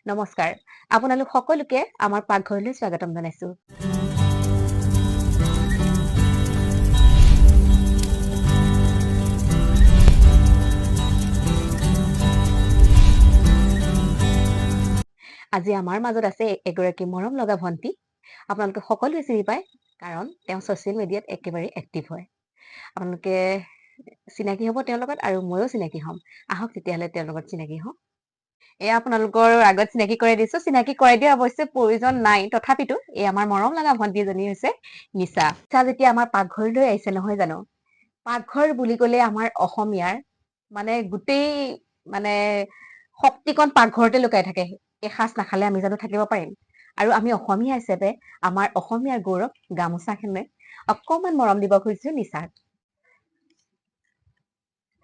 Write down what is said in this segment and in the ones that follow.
নমস্কাৰ আপোনালোক সকলোকে আমাৰ পাকঘৰলৈ স্বাগতম জনাইছো আজি আমাৰ মাজত আছে এগৰাকী মৰম লগা ভন্টি আপোনালোকে সকলোৱে চিনি পায় কাৰণ তেওঁ ছ'চিয়েল মিডিয়াত একেবাৰে এক্টিভ হয় আপোনালোকে চিনাকি হ'ব তেওঁৰ লগত আৰু ময়ো চিনাকি হ'ম আহক তেতিয়াহ'লে তেওঁৰ লগত চিনাকি হওঁ এয়া আপোনালোকৰ আগত চিনাকি কৰাই দিছো চিনাকি কৰাই দিয়া অৱশ্যে প্ৰয়োজন নাই তথাপিতো এই আমাৰ মৰম লগা ভন্টি এজনী হৈছে নিশা যেতিয়া আমাৰ পাকঘৰলৈ আহিছে নহয় জানো পাকঘৰ বুলি ক'লে আমাৰ অসমীয়াৰ মানে গোটেই মানে শক্তিকণ পাকঘৰতে লুকাই থাকে এসাঁজ নাখালে আমি জানো থাকিব পাৰিম আৰু আমি অসমীয়া হিচাপে আমাৰ অসমীয়াৰ গৌৰৱ গামোচাখনে অকণমান মৰম দিব খুজিছো নিশাক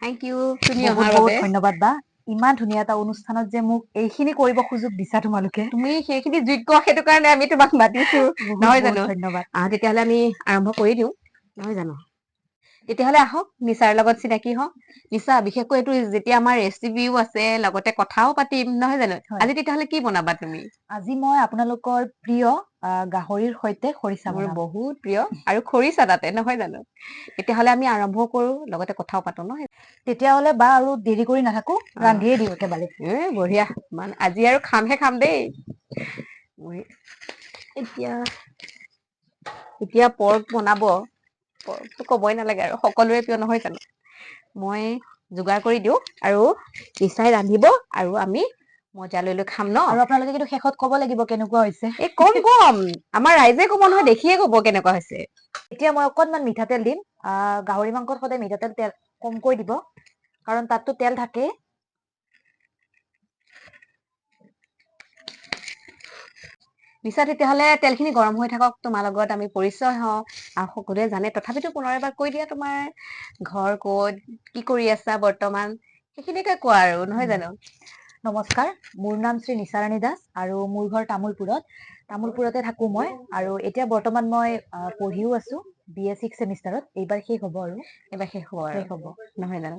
থেংক ইউ তুমি অহাৰ বাবে ধন্যবাদ বা ইমান ধুনীয়া এটা অনুষ্ঠানত যে মোক এইখিনি কৰিব সুযোগ দিছা তোমালোকে তুমি সেইখিনি যোগ্য সেইটো কাৰণে আমি তোমাক মাতিছো নহয় জানো ধন্যবাদ তেতিয়াহ'লে আমি আৰম্ভ কৰি দিওঁ নহয় জানো তেতিয়াহ'লে আহক নিচাৰ লগত চিনাকি হওঁ নিচা বিশেষকৈ এইটো যেতিয়া আমাৰ ৰেচিপিও আছে লগতে কথাও পাতিম নহয় জানো আজি তেতিয়াহ'লে কি বনাবা তুমি আজি মই আপোনালোকৰ প্ৰিয় গাহৰিৰ সৈতে খৰিচা মোৰ বনাম বহুত প্ৰিয় আৰু খৰিচা তাতে নহয় জানো তেতিয়াহ'লে আমি আৰম্ভ কৰো লগতে কথাও পাতো নহয় তেতিয়াহ'লে বা আৰু দেৰি কৰি নাথাকো ৰান্ধিয়ে দিওঁ একেবাৰে বঢ়িয়া মানে আজি আৰু খামহে খাম দেই এতিয়া পৰ্ক বনাব পৰ্কটো ক'বই নালাগে আৰু সকলোৰে প্ৰিয় নহয় জানো মই যোগাৰ কৰি দিওঁ আৰু নিচাই ৰান্ধিব আৰু আমি মজা লৈ খাম ন আৰু আপোনালোকে কিন্তু শেষত ক'ব লাগিব কেনেকুৱা হৈছে এই কম আমাৰ ৰাইজে ক'ব নহয় দেখিয়ে ক'ব কেনেকুৱা হৈছে এতিয়া মই অকণমান মিঠাতেল দিম গাহৰি মাংসত সদায় মিঠাতেল তেল কমকৈ দিব কাৰণ তাততো তেল থাকে নিশ্চয় তেতিয়াহ'লে তেলখিনি গৰম হৈ থাকক তোমাৰ লগত আমি পৰিচয় হওঁ আৰু সকলোৱে জানে তথাপিতো পুনৰ এবাৰ কৈ দিয়া তোমাৰ ঘৰ ক'ত কি কৰি আছা বৰ্তমান সেইখিনিকে কোৱা আৰু নহয় জানো নমস্কাৰ মোৰ নাম শ্ৰী নিচাৰাণী দাস আৰু মোৰ ঘৰ তামোলপুৰতে থাকো মই আৰু এতিয়া বৰ্তমান মই পঢ়িও আছো BA 6 ছেমিষ্টাৰত এইবাৰ শেষ হ'ব আৰু শেষ হ'ব নহয় জানো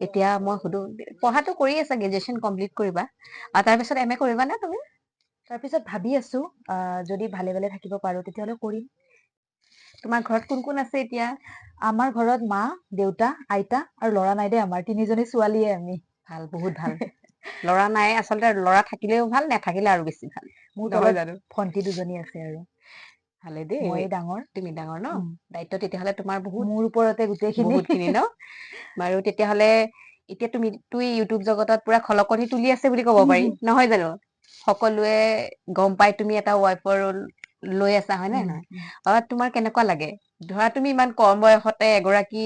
এতিয়া মই সুধো পঢ়াটো কৰি আছা গ্ৰেজুৱেশ্যন কমপ্লিট কৰিবা আৰু তাৰপিছত MA কৰিবা নে তুমি তাৰপিছত ভাবি আছো যদি ভালে ভালে থাকিব পাৰো তেতিয়াহ'লে কৰিম তোমাৰ ঘৰত কোন কোন আছে এতিয়া আমাৰ ঘৰত মা দেউতা আইতা আৰু ল'ৰা নাই দে আমাৰ তিনিজনী ছোৱালীয়ে আমি ভাল বহুত ভাল ল'ৰা নাই আচলতে ল'ৰা থাকিলেও ভাল নাথাকিলে আৰু বেছি ভাল মোৰ নহয় তলত জানো ভন্টি দুজনী আছে আৰু ভালে দেই মই ডাঙৰ তুমি ডাঙৰ ন দায়িত্ব তেতিয়াহ'লে তোমাৰ মোৰ ওপৰতে গোটেইখিনি বহুতখিনি ন বাৰু তেতিয়াহ'লে এতিয়া তুমি ইউটিউব জগতত পুৰা খলকনি তুলি আছে বুলি ক'ব পাৰি নহয় জানো সকলোৱে গম পাই তুমি এটা ৱাইফৰ ৰোল লৈ আছা হয় নে নহয় তোমাৰ কেনেকুৱা লাগে ধৰা তুমি ইমান কম বয়সতে এগৰাকী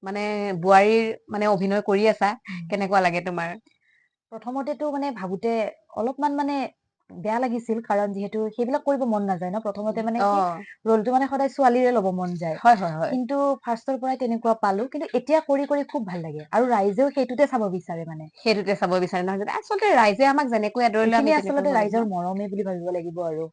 মানে বোৱাৰীৰ মানে অভিনয় কৰি আছা কেনেকুৱা লাগে তোমাৰ প্ৰথমতেতো মানে ভাবোতে অলপমান মানে বেয়া লাগিছিল কাৰণ যিহেতু সেইবিলাক কৰিব মন নাযায় ন প্ৰথমতে মানে কি ৰোলটো মানে সদায় ছোৱালীৰে ল'ব মন যায় কিন্তু ফাৰ্ষ্টৰ পৰাই তেনেকুৱা পালো কিন্তু এতিয়া কৰি কৰি খুব ভাল লাগে আৰু ৰাইজেও সেইটোতে চাব বিচাৰে মানে সেইটোতে চাব বিচাৰে নহয় আচলতে ৰাইজে আমাক যেনেকৈ আদৰিলে আমি এইখিনি তেনেকৈ আচলতে হ'ব লাগিব ৰাইজৰ মৰমে বুলি ভাবিব লাগিব আৰু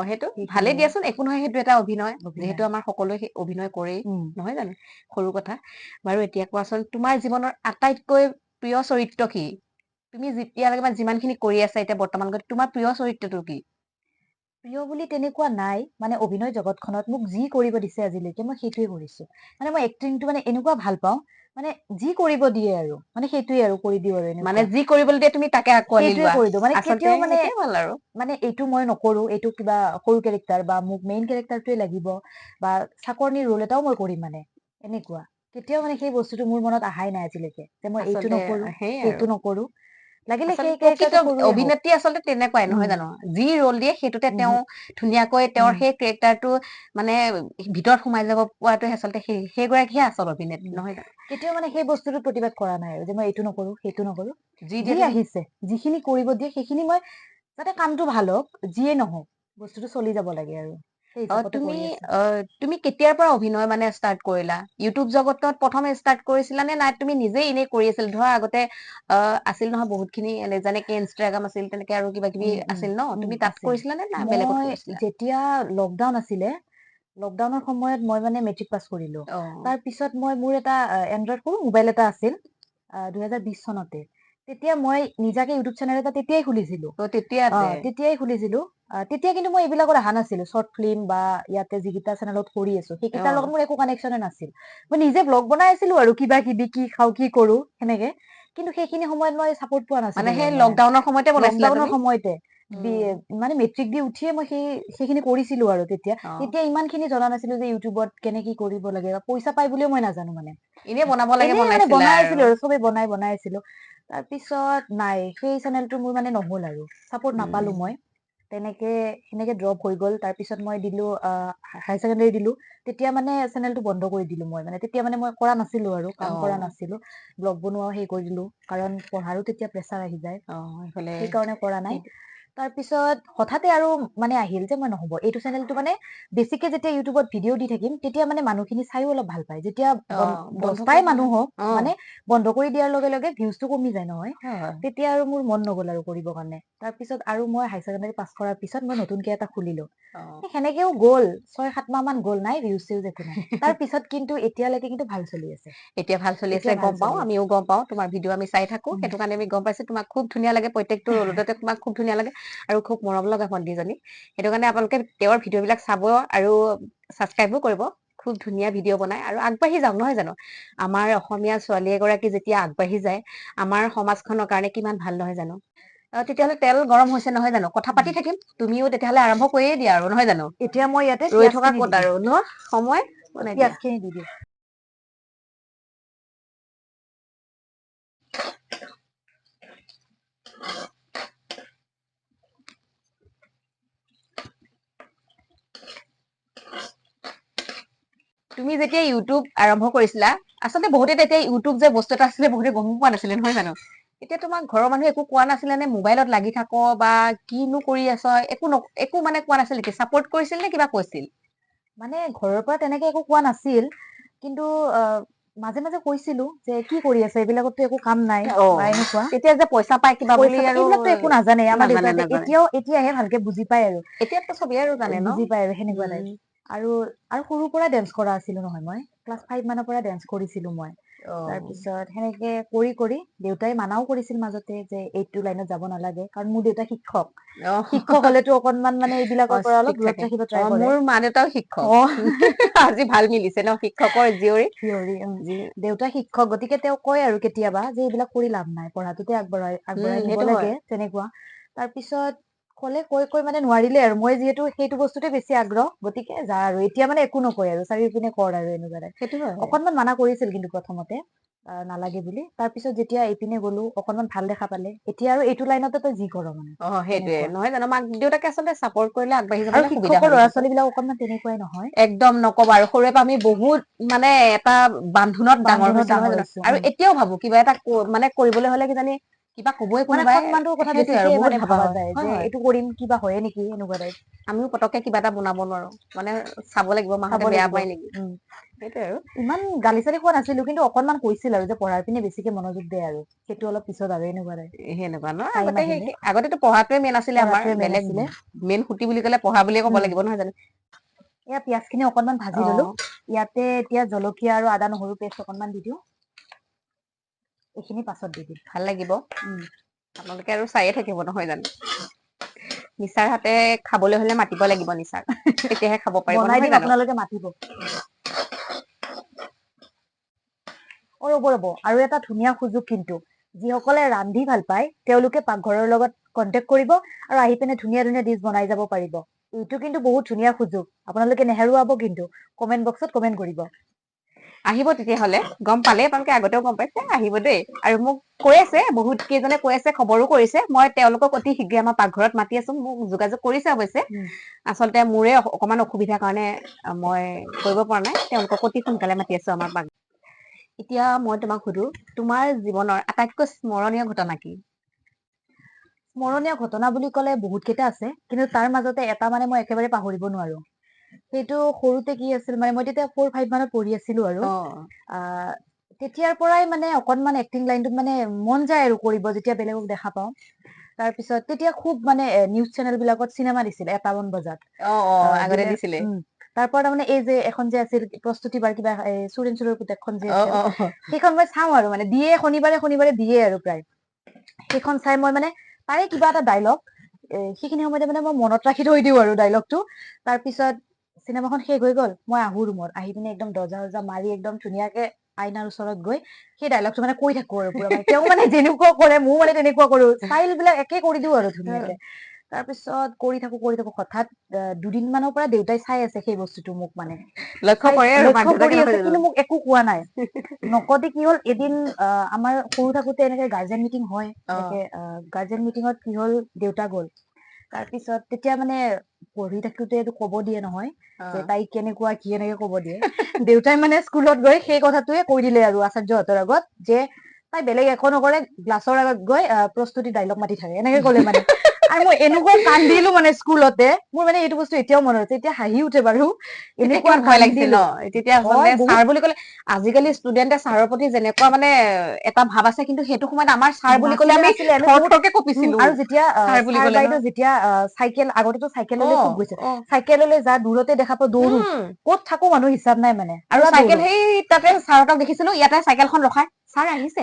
সেইটো ভালে দিয়াচোন একো নহয় সেইটো এটা অভিনয় যিহেতু আমাৰ সকলোৱে অভিনয় কৰেই নহয় জানো সৰু কথা বাৰু এতিয়া কোৱাচোন তোমাৰ জীৱনৰ আটাইতকৈ প্ৰিয় চৰিত্ৰ কি তুমি যেতিয়ালৈকে যিমানখিনি কৰি আছা এতিয়া বৰ্তমান তোমাৰ প্ৰিয় চৰিত্ৰটো কি প্ৰিয় বুলি তেনেকুৱা নাই মানে অভিনয় জগতখনত মোক যি কৰিব দিছে আজিলৈকে মই সেইটোৱে কৰিছো মানে মই এক্টিংটো মানে এনেকুৱা ভাল পাওঁ মানে যি কৰিব দিয়ে আৰু মানে সেইটোৱে আৰু কৰি দিওঁ আৰু মানে এনেকুৱা যি কৰিবলৈ দিয়ে তুমি তাকে আঁকোৱালি সেইটোৱে লোৱা কৰি দিওঁ মানে আচলতে কেতিয়াও মানে সেইটোৱে ভাল আৰু মানে এইটো মই নকৰো এইটো কিবা সৰু কেৰেক্টাৰ বা মোক মেইন কেৰেক্টাৰটোৱে লাগিব বা চাকৰনি ৰোল এটাও মই কৰিম মানে এনেকুৱা কেতিয়াও মানে সেই বস্তুটো মোৰ মনত আহাই নাই আজিলৈকে যে মই এইটো আচলতে নকৰো সেই আৰু সেইটো নকৰো লাগিলে সেই আচলতে প্ৰকৃত কেৰেক্টাৰটো সৰুৱে হওক অভিনেত্ৰী আচলতে তেনেকুৱাই নহয় জানো যি ৰোল দিয়ে সেইটোতে তেওঁ ধুনীয়াকৈ তেওঁৰ সেই কেৰেক্টাৰটো মানে ভিতৰত সোমাই যাব পৰাটোৱে আচলতে সেইগৰাকীহে আচল অভিনেত্ৰী নহয় জানো কেতিয়াও মানে সেই বস্তুটো প্ৰতিবাদ কৰা নাই আৰু যে মই এইটো নকৰো সেইটো নকৰো দিয়ে যি তুমি আহিছে যিখিনি কৰিব দিয়ে সেইখিনি মই যাতে কামটো ভাল হওক যিয়ে নহওক বস্তুটো চলি যাব লাগে আৰু তুমি কেতিয়াৰ পৰা অভিনয় মানে ষ্টাৰ্ট কৰিলা ইউটিউব জগতত প্ৰথমে ষ্টাৰ্ট কৰিছিলা নে নাই তুমি নিজে এনেই কৰি আছিল ধৰা আগতে আছিল নহয় বহুতখিনি যেনেকে ইনষ্টাগ্ৰাম আছিল তেনেকে আৰু কিবা কিবি আছিল ন তুমি তাত কৰিছিলা নে না বেলেগত মই কৰিছিলা যেতিয়া লকডাউন আছিলে লকডাউনৰ সময়ত মই মানে মেট্ৰিক পাছ কৰিলো তাৰ পিছত মই মোৰ এটা এনড্ৰইড সৰু মোবাইল এটা আছিল 2020 চনতে তেতিয়া মই নিজাকে ইউটিউব চেনেল এটা তেতিয়াই খুলিছিলো তেতিয়াই খুলিছিলো তেতিয়া কিন্তু মই এইবিলাকত অহা নাছিলো শৰ্ট ফিল্ম বা ইয়াতে যিকেইটা চেনেলত কৰি আছো সেইকেইটাৰ লগত মোৰ একো কানেকশ্যনে নাছিল মই নিজে ব্লগ বনাই আছিলো আৰু কিবা কিবি কি খাওঁ কি কৰো সেনেকে কিন্তু সেইখিনি সময়ত মই চাপৰ্ট পোৱা নাছিলো মানে সেই লকডাউনৰ সময়তে বনাইছিলা লকডাউনৰ সময়তে মানে মেট্ৰিক দি উঠিয়ে মই সেইখিনি কৰিছিলো আৰু তেতিয়া ইমান খিনি জনা নাছিলো যে ইউটিউবত কেনে কি কৰিব লাগে বা পইচা পাই বুলিও মই নাজানো মানে এনে বনাব লাগে মানে বনাই আছিলো আৰু চবে বনাই আছিলো তাৰপিছত নাই সেই চেনেলটো মোৰ মানে নহল আৰু চাপৰ্ট নাপালো মই সেনেকে ড্ৰপ হৈ গল তাৰপিছত মই দিলো হায়াৰ ছেকেণ্ডাৰী দিলো তেতিয়া মানে চেনেলটো বন্ধ কৰি দিলো মই মানে তেতিয়া মানে মই কৰা নাছিলো আৰু কাম কৰা নাছিলো ব্লগ বনোৱাও সেই কৰি দিলো কাৰণ পঢ়াৰো তেতিয়া প্ৰেছাৰ আহি যায় সেইকাৰণে কৰা নাই তাৰপিছত হঠাতে আৰু মানে আহিল যে মই নহব এইটো চেনেলটো মানে বেছিকে যেতিয়া ইউটিউবত ভিডিঅ' দি থাকিম তেতিয়া মানে মানুহখিনি চাইও অলপ ভাল পায় যেতিয়া 10টাই মানুহ হওক মানে বন্ধ কৰি দিয়াৰ লগে লগে ভিউজটো কমি যায় নহয় তেতিয়া আৰু মোৰ মন নগল আৰু কৰিবৰ কাৰণে তাৰপিছত আৰু মই হায়াৰ ছেকেণ্ডাৰী পাছ কৰাৰ পিছত মই নতুনকে এটা খুলিলো সেনেকেও গ'ল 6-7 মাহ মান গ'ল নাই ভিউজ চিউজ একো নাই তাৰ পিছত কিন্তু এতিয়ালৈকে কিন্তু ভাল চলি আছে এতিয়া ভাল চলি আছে গম পাও আমিও গম পাও তোমাৰ ভিডিঅ' আমি চাই থাকো সেইটো কাৰণে আমি গম পাইছো তোমাক খুব ধুনীয়া লাগে প্ৰত্যেকটো ৰলতে তোমাক খুব ধুনীয়া লাগে আৰু খুব মৰম লগা ভণ্টিজনী সেইটো কাৰণে আপোনালোকে তেওঁৰ ভিডিঅ' বিলাক চাব আৰু ছাবস্ক্ৰাইবো কৰিব খুব ধুনীয়া ভিডিঅ' বনাই আৰু আগবাঢ়ি যাওক নহয় জানো আমাৰ অসমীয়া ছোৱালী এগৰাকী যেতিয়া আগবাঢ়ি যায় আমাৰ সমাজখনৰ কাৰণে কিমান ভাল নহয় জানো তেতিয়াহ'লে তেল গৰম হৈছে নহয় জানো কথা পাতি থাকিম তুমিও তেতিয়াহ'লে আৰম্ভ কৰিয়ে দিয়া আৰু নহয় জানো এতিয়া মই ইয়াতে ৰৈ থকা ক'ত আৰু ন সময় বনাই দিয়া পিয়াজখিনি দি দিওঁ তুমি যেতিয়া ইউটিউব আৰম্ভ কৰিছিলা আচলতে বহুতে তেতিয়া ইউটিউব যে বস্তু এটা আছিলে বহুতে গম পোৱা নাছিলে নহয় জানো এতিয়া তোমাক ঘৰৰ মানুহে একো কোৱা নাছিলে নে মোবাইলত লাগি থাক বা কিনো কৰি আছ একো মানে কোৱা নাছিল নেকি চাপৰ্ট কৰিছিল নে কিবা কৈছিল মানে ঘৰৰ পৰা তেনেকে একো কোৱা নাছিল কিন্তু মাজে মাজে কৈছিলো যে কি কৰি আছে এইবিলাকতো একো কাম নাই বা এনেকুৱা তেতিয়া যে পইচা পাই কিবা বুলি আৰু এইবিলাকতো একো নাজানে আমাৰ দেউতাহঁতে এতিয়াহে ভালকে বুজি পায় আৰু এতিয়াতো চবেই আৰু জানে ন বুজি পায় আৰু সেনেকুৱা টাইপ আৰু সৰুৰ পৰা ডেন্স কৰা আছিলো নহয় মই ক্লাছ 5 মানৰ পৰা ডেন্স কৰিছিলো মই তাৰপিছত সেনেকে কৰি দেউতাই মানাও কৰিছিল মাজতে যে এইটো লাইনত যাব নালাগে কাৰণ মোৰ দেউতা শিক্ষক হলেতো অকনমান মানে এইবিলাকৰ পৰা অলপ দূৰত ৰাখিব ট্ৰাই কৰে মোৰ মা দেউতাও শিক্ষক আজি ভাল মিলিছে ন শিক্ষকৰ জীয়ৰী দেউতা শিক্ষক গতিকে তেওঁ কয় আৰু কেতিয়াবা যে এইবিলাক কৰি লাভ নাই পঢ়াটোতে আগবঢ়াই নিব লাগে তেনেকুৱা তাৰপিছত কৈ মানে নোৱাৰিলে আৰু মই যিহেতু সেইটো বস্তুতে বেছি আগ্ৰহ গতিকে যা আৰু এতিয়া মানে একো নকয় আৰু চাৰিওপিনে কৰ আৰু এনেকুৱা অকনমান মানা কৰিছিল কিন্তু প্ৰথমতে নালাগে বুলি তাৰ পিছত যেতিয়া এইপিনে গলো অকনমান ভাল দেখা পালে এতিয়া আৰু এইটো লাইনতে তই যি কৰ মানে সেইটোয়ে নহয় জানো মাক দেউতাকে আচলতে চাপৰ্ট কৰিলে আগবাঢ়ি আৰু যাবলৈ সুবিধা শিক্ষকৰ হয় ল'ৰা ছোৱালী বিলাক অকনমান তেনেকুৱাই নহয় একদম নকবা আৰু সৰুৰে পৰা আমি বহুত মানে এটা বান্ধোনত ডাঙৰ হৈছো নহয় জানো আৰু এতিয়াও ভাবো কিবা এটা মানে কৰিবলৈ হলে কিজানি কিবা কবই মানে কোনোবাই সন্মানটোৰ কথা সেইটোয়ে আৰু বেছিকে বহুত মানে ভাবা ভাবা হয় যায় হয় যে হয় এইটো কৰিম কিবা হয় নেকি এনেকুৱা টাইপ আমিও পতককে কিবা এটা বনাব নোৱাৰো মানে চাব লাগিব মাহঁতে বেয়া পায় নেকি সেইটোয়ে আৰু ইমান গালি চালি খোৱা নাছিলো কিন্তু অকনমান কৈছিল আৰু যে পঢ়াৰ পিনে বেছিকে মনোযোগ দে আৰু সেইটো অলপ পিছত আৰু এনেকুৱা সেনেকুৱা ন টাইম আগতে আহিলে আগতেতো পঢ়াটোৱে মেইন আছিলে আমাৰ পঢ়াটোৱে মেইন বেলেগ আছিলে মেইন সুঁতি বুলি ক'লে পঢ়া বুলিয়ে ক'ব লাগিব নহয় জানো এয়া পিয়াজ খিনি অকনমান ভাজি ললো ইয়াতে এতিয়া জলকীয়া আৰু আদা নহৰু পেষ্ট অকনমান দি দিওঁ এইখিনি পাছত দি দিম ভাল লাগিব আপোনালোকে আৰু চায়ে থাকিব নহয় জানো নিচাৰ হাতে খাবলৈ হলে মাতিব লাগিব নিচাক তেতিয়াহে খাব পাৰিব বনাই নহয় দিম জানো আপোনালোকে মাতিব ৰ'ব আৰু এটা ধুনীয়া সুযোগ কিন্তু যিসকলে ৰান্ধি ভাল পায় তেওঁলোকে পাকঘৰৰ লগত কন্টেক্ট কৰিব আৰু আহি পিনে ধুনীয়া ধুনীয়া ডিছ বনাই যাব পাৰিব এইটো কিন্তু বহুত ধুনীয়া সুযোগ আপোনালোকে নেহেৰুৱাব কিন্তু কমেন্ট বক্সত কমেন্ট কৰিব আহিব তেতিয়াহলে গম পালে আপোনালোকে আগতেও গম পাইছে আহিব দেই আৰু মোক কৈ আছে বহুত কেইজনে কৈ আছে খবৰো কৰিছে মই তেওঁলোকক অতি শীঘ্ৰে আমাৰ পাকঘৰত মাতি আছো মোক যোগাযোগ কৰিছে অৱশ্যে আচলতে মোৰে অকমান অসুবিধাৰ কাৰণে মই কৰিব পৰা নাই তেওঁলোকক অতি সোনকালে মাতি আছো আমাৰ এতিয়া মই তোমাক সুধো তোমাৰ জীৱনৰ আটাইতকৈ স্মৰণীয় ঘটনা কি স্মৰণীয় ঘটনা বুলি ক'লে বহুত কেইটা আছে কিন্তু তাৰ মাজতে এটা মানে মই একেবাৰে পাহৰিব নোৱাৰো সেইটো সৰুতে কি আছিল মানে মই তেতিয়া 4-5 মানত পঢ়ি আছিলো আৰু তেতিয়াৰ পৰাই মানে অকনমান এক্টিং লাইনটোত মানে মন যায় আৰু কৰিব যেতিয়া বেলেগক দেখা পাওঁ তাৰপিছত তেতিয়া খুব মানে নিউজ চেনেল বিলাকত চিনেমা দিছিল 1টা মান বজাত আগতে দিলে দিছিলে তাৰ পৰা তাৰমানে এই যে এখন যে আছিল প্ৰস্তুতি বাৰ কিবা চুৰেন চুৰৰ পুতেকখন যে আছিল সেইখন মই চাওঁ আৰু মানে দিয়ে শনিবাৰে দিয়ে আৰু প্ৰায় সেইখন চাই মই মানে তাৰে কিবা এটা ডাইলগ সেইখিনি সময়তে মানে মই মনত ৰাখি থৈ দিওঁ আৰু ডাইলগটো। তাৰপিছত চিনেমাখন শেষ হৈ গ'ল, মই আহো ৰুমত, আহি পিনে একদম দৰ্জা মাৰি একদম ধুনীয়াকে আইনাৰ ওচৰত গৈ সেই ডাইলগটো মানে কৈ থাকো আৰু পুৰা মানে তেওঁ মানে যেনেকুৱা কৰে ময়ো মানে তেনেকুৱা কৰো, ষ্টাইল বিলাক একে কৰি দিও আৰু ধুনীয়াকে। তাৰপিছত কৰি থাকো হঠাৎ 2 দিন মানৰ পৰা দেউতাই চাই আছে সেই বস্তুটো মোক মানে লক্ষ্য কৰে আৰু লক্ষ্য বাধ্যতাকে কৰি নকৰে আছে, জানো? কিন্তু মোক একো কোৱা নাই। নকতে কি হ'ল, এদিন আমাৰ সৰু থাকোতে এনেকে গাৰ্জেন মিটিং হয়, এনেকে গাৰ্জেন মিটিঙত কি হ'ল দেউতা গ'ল। তাৰপিছত তেতিয়া মানে পঢ়ি থাকোতে এইটো কব দিয়ে নহয় যে তাইক কেনেকুৱা কি এনেকে কব দিয়ে। দেউতাই মানে স্কুলত গৈ সেই কথাটোৱে কৈ দিলে আৰু আচাৰ্যহঁতৰ আগত যে তাই বেলেগ একো নকৰে, গ্লাছৰ আগত গৈ প্ৰস্তুতি ডাইলগ মাতি থাকে, এনেকে ক'লে মানে। আৰু মই এনেকুৱা কান্দিলো মানে স্কুলতে, মোৰ মানে এইটো বস্তু এতিয়াও মনত আছে, এতিয়া হাঁহি উঠে বাৰু। তেতিয়া এনেকুৱা কিমান ভয় লাগিছিল কান্দিলো। ন? তেতিয়া আচলতে ভয় বহুত। ছাৰ বুলি ক'লে আজিকালি ষ্টুডেন্টে ছাৰৰ প্ৰতি যেনেকুৱা মানে এটা ভাৱ আছে, কিন্তু সেইটো সময়ত আমাৰ ছাৰ বুলি ক'লে আমি নাছিলে থৰ বহুত থৰকে কঁপিছিলো। আৰু যেতিয়া ছাৰ বুলি ছাৰ ক'লে ন? বাইদেউ যেতিয়া চাইকেল, আগতেতো চাইকেললৈ খুব গৈছে, অ চাইকেললৈ যা, দূৰতে দেখা পাওঁ দৌৰো, উম ক'ত থাকো মানুহ হিচাপ নাই মানে, আৰু পুৰা চাইকেল দৌৰো। সেই তাতে ছাৰহঁতক দেখিছিলো, ইয়াতে চাইকেলখন ৰখাই ছাৰ আহিছে।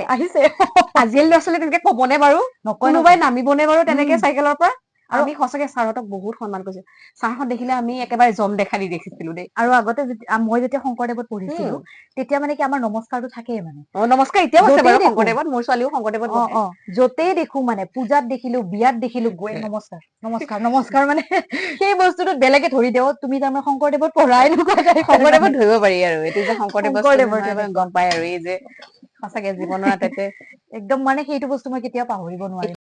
আজিকালি ল'ৰা ছোৱালী তেনেকে ক'বনে বাৰু? নকয় কোনোবাই নকয়। নামিবনে বাৰু তেনেকে চাইকেলৰ পৰা? আৰু আমি সঁচাকে ছাৰহঁতক বহুত সন্মান কৰিছো। ছাৰহঁত দেখিলে আমি একেবাৰে জম দেখা দি দেখিছিলো দেই। আৰু আগতে মই যেতিয়া শংকৰদেৱত উম পঢ়িছিলো, তেতিয়া মানে কি আমাৰ নমস্কাৰটো থাকেই মানে। নমস্কাৰ এতিয়াও আছে য'তেই বাৰু দেখো, শংকৰদেৱত, মোৰ ছোৱালীও শংকৰদেৱত পঢ়ে। য'তেই দেখো মানে, পূজাত দেখিলো, বিয়াত দেখিলো, গৈ নমস্কাৰ নমস্কাৰ নমস্কাৰ মানে সেই বস্তুটোত বেলেগে ধৰি দিয়ে, তুমি তাৰমানে শংকৰদেৱত পঢ়া, এনেকুৱা টাইপ শংকৰদেৱত মানে। ধৰিব পাৰি আৰু এইটো যে শংকৰদেৱৰ ষ্টুডেন্ট হয় তেনেকুৱা গম পাই আৰু এই যে সঁচাকে জীৱনৰ আটাইতকৈ একদম মানে সেইটো বস্তু মই কেতিয়াও পাহৰিব নোৱাৰিম।